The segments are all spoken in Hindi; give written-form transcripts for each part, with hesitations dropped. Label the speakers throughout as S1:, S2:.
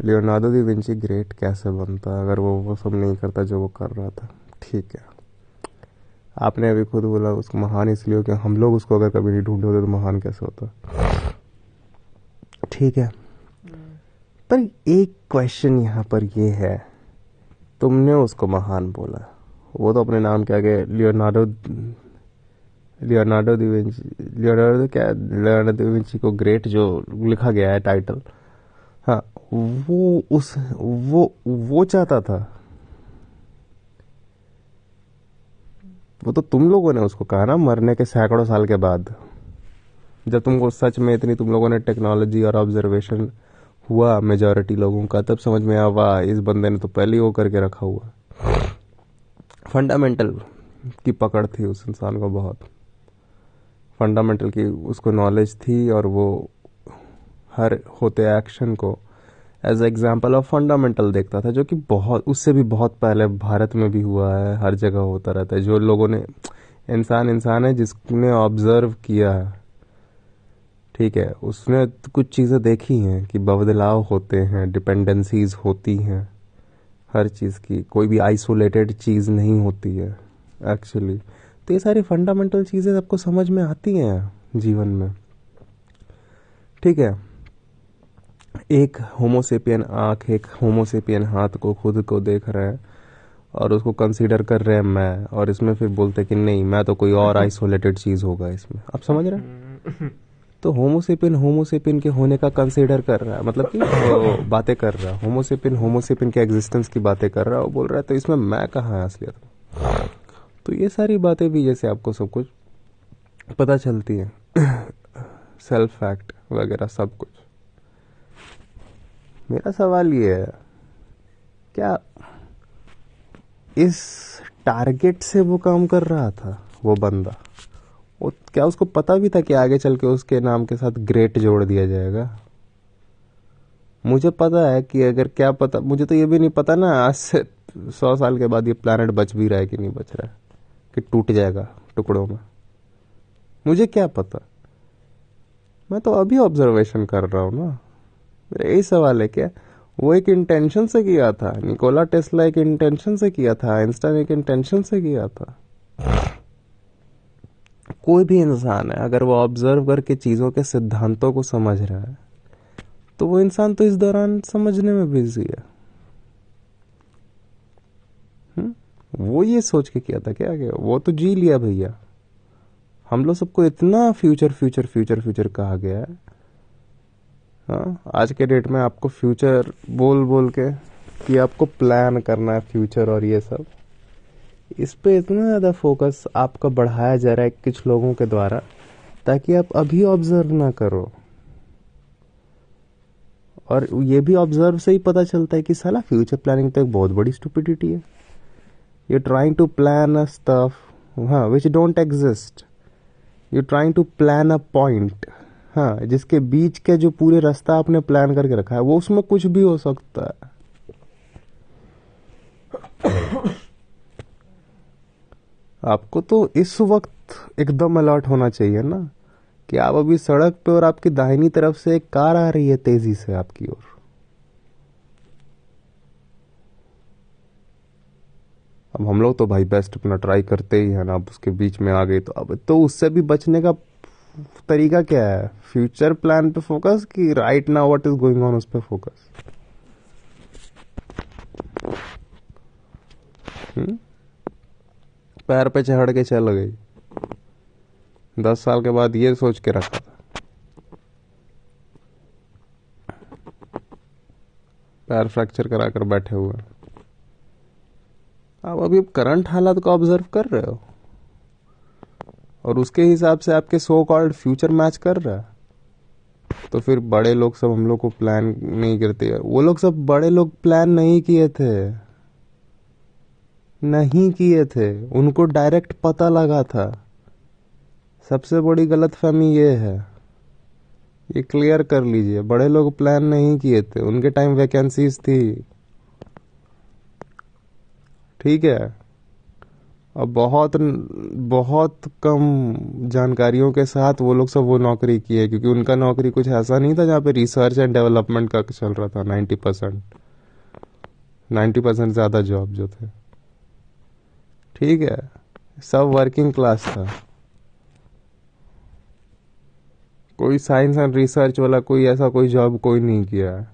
S1: लियोनार्डो दा विंची ग्रेट कैसे बनता अगर वो सब नहीं करता जो वो कर रहा था। ठीक है, आपने अभी खुद बोला उसको महान इसलिए हो कि हम लोग उसको अगर कभी नहीं ढूंढे होते तो महान कैसे होता। ठीक है, पर एक क्वेश्चन यहाँ पर ये है, तुमने उसको महान बोला, वो तो अपने नाम के आगे Leonardo Leonardo da Vinci, Leonardo da Vinci को ग्रेट जो लिखा गया है टाइटल, हाँ, वो चाहता था। वो तो तुम लोगों ने उसको कहा ना मरने के सैकड़ों साल के बाद, जब तुमको सच में इतनी तुम लोगों ने टेक्नोलॉजी और ऑब्जर्वेशन हुआ मेजॉरिटी लोगों का, तब समझ में आया वाह इस बंदे ने तो पहले ही वो करके रखा हुआ। फंडामेंटल की पकड़ थी उस इंसान को, बहुत फंडामेंटल की उसको नॉलेज थी, और वो हर होते एक्शन को एज एग्जाम्पल ऑफ फंडामेंटल देखता था, जो कि बहुत उससे भी बहुत पहले भारत में भी हुआ है, हर जगह होता रहता है। जो लोगों ने इंसान है जिसने ऑब्जर्व किया है, ठीक है, उसने कुछ चीज़ें देखी हैं कि बदलाव होते हैं, डिपेंडेंसीज होती हैं, हर चीज़ की कोई भी आइसोलेटेड चीज़ नहीं होती है एक्चुअली। तो ये सारी फंडामेंटल चीज़ें सबको समझ में आती हैं जीवन में। ठीक है, एक होमोसेपियन आँख, एक होमोसेपियन हाथ को खुद को देख रहे हैं और उसको कंसीडर कर रहे हैं मैं, और इसमें फिर बोलते हैं कि नहीं मैं तो कोई और आइसोलेटेड चीज़ होगा इसमें। आप समझ रहे हैं? तो होमोसेपियन के होने का कंसीडर कर रहा है, मतलब कि वो बातें कर रहा है, होमोसेपियन के एग्जिस्टेंस की बातें कर रहा है, वो बोल रहा है तो इसमें मैं कहाँ है असलियत में। तो ये सारी बातें भी जैसे आपको सब कुछ पता चलती है, सेल्फ फैक्ट वगैरह सब कुछ। मेरा सवाल ये है, क्या इस टारगेट से वो काम कर रहा था वो बंदा? वो क्या उसको पता भी था कि आगे चल के उसके नाम के साथ ग्रेट जोड़ दिया जाएगा? मुझे पता है कि अगर क्या पता, मुझे तो ये भी नहीं पता ना आज से 100 साल के बाद ये प्लैनेट बच भी रहा है कि नहीं बच रहा है, कि टूट जाएगा टुकड़ों में। मुझे क्या पता, मैं तो अभी ऑब्जर्वेशन कर रहा हूँ ना। मेरा यही सवाल है, क्या वो एक इंटेंशन से किया था? निकोला टेस्ला एक इंटेंशन से किया था, आइंस्टाइन एक इंटेंशन से किया था। कोई भी इंसान है अगर वो ऑब्जर्व करके चीज़ों के सिद्धांतों को समझ रहा है, तो वो इंसान तो इस दौरान समझने में बिजी है। वो ये सोच के किया था क्या कि वो तो जी लिया भैया। हम लोग सबको इतना फ्यूचर फ्यूचर फ्यूचर फ्यूचर कहा गया है, हाँ, आज के डेट में आपको फ्यूचर बोल बोल के कि आपको प्लान करना है फ्यूचर और ये सब, इस पे इतना ज़्यादा फोकस आपका बढ़ाया जा रहा है कुछ लोगों के द्वारा, ताकि आप अभी ऑब्जर्व ना करो। और ये भी ऑब्जर्व से ही पता चलता है कि साला फ्यूचर प्लानिंग तो एक बहुत बड़ी स्टुपिडिटी है। You trying to plan a stuff, हाँ, which don't exist. You trying to plan a point, हाँ, जिसके बीच के जो पूरे रास्ता आपने प्लान करके रखा है वो उसमें कुछ भी हो सकता है। आपको तो इस वक्त एकदम अलर्ट होना चाहिए ना कि आप अभी सड़क पे और आपकी दाहिनी तरफ से एक कार आ रही है तेजी से आपकी ओर। अब हम लोग तो भाई बेस्ट अपना ट्राई करते ही है ना, अब उसके बीच में आ गई तो अब तो उससे भी बचने का तरीका क्या है? फ्यूचर प्लान पे फोकस कि right now what is going on उस पे फोकस? पैर पे चढ़ के चल गई, 10 साल के बाद ये सोच के रखा था, पैर फ्रैक्चर करा कर बैठे हुए। आप अभी करंट हालात को ऑब्जर्व कर रहे हो और उसके हिसाब से आपके सो कॉल्ड फ्यूचर मैच कर रहा है। तो फिर बड़े लोग सब हम लोग को प्लान नहीं करते, वो लोग सब बड़े लोग प्लान नहीं किए थे, नहीं किए थे, उनको डायरेक्ट पता लगा था। सबसे बड़ी गलतफहमी ये है, ये क्लियर कर लीजिए, बड़े लोग प्लान नहीं किए थे, उनके टाइम वैकेंसीज थी, ठीक है। और बहुत बहुत कम जानकारियों के साथ वो लोग सब वो नौकरी किए, क्योंकि उनका नौकरी कुछ ऐसा नहीं था जहाँ पे रिसर्च एंड डेवलपमेंट का चल रहा था। 90%, 90% ज़्यादा जॉब जो थे, ठीक है, सब वर्किंग क्लास था। कोई साइंस एंड रिसर्च वाला कोई ऐसा कोई जॉब कोई नहीं किया है,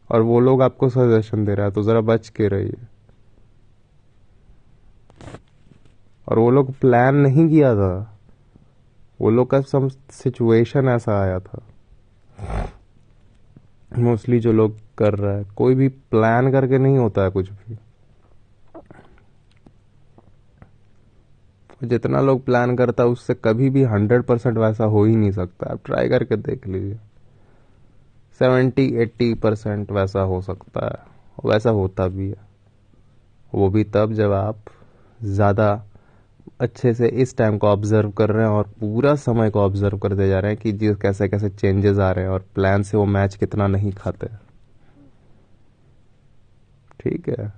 S1: और वो लोग आपको सजेशन दे रहा है, तो ज़रा बच के रहिए। और वो लोग प्लान नहीं किया था, वो लोग का सम सिचुएशन ऐसा आया था। मोस्टली जो लोग कर रहा है, कोई भी प्लान करके नहीं होता है कुछ भी। जितना लोग प्लान करता है उससे कभी भी 100% वैसा हो ही नहीं सकता। आप ट्राई करके देख लीजिए, 70-80% वैसा हो सकता है, वैसा होता भी है। वो भी तब जब आप ज़्यादा अच्छे से इस टाइम को ऑब्जर्व कर रहे हैं और पूरा समय को ऑब्जर्व करते जा रहे हैं कि जी कैसे कैसे चेंजेस आ रहे हैं और प्लान से वो मैच कितना नहीं खाते। ठीक है।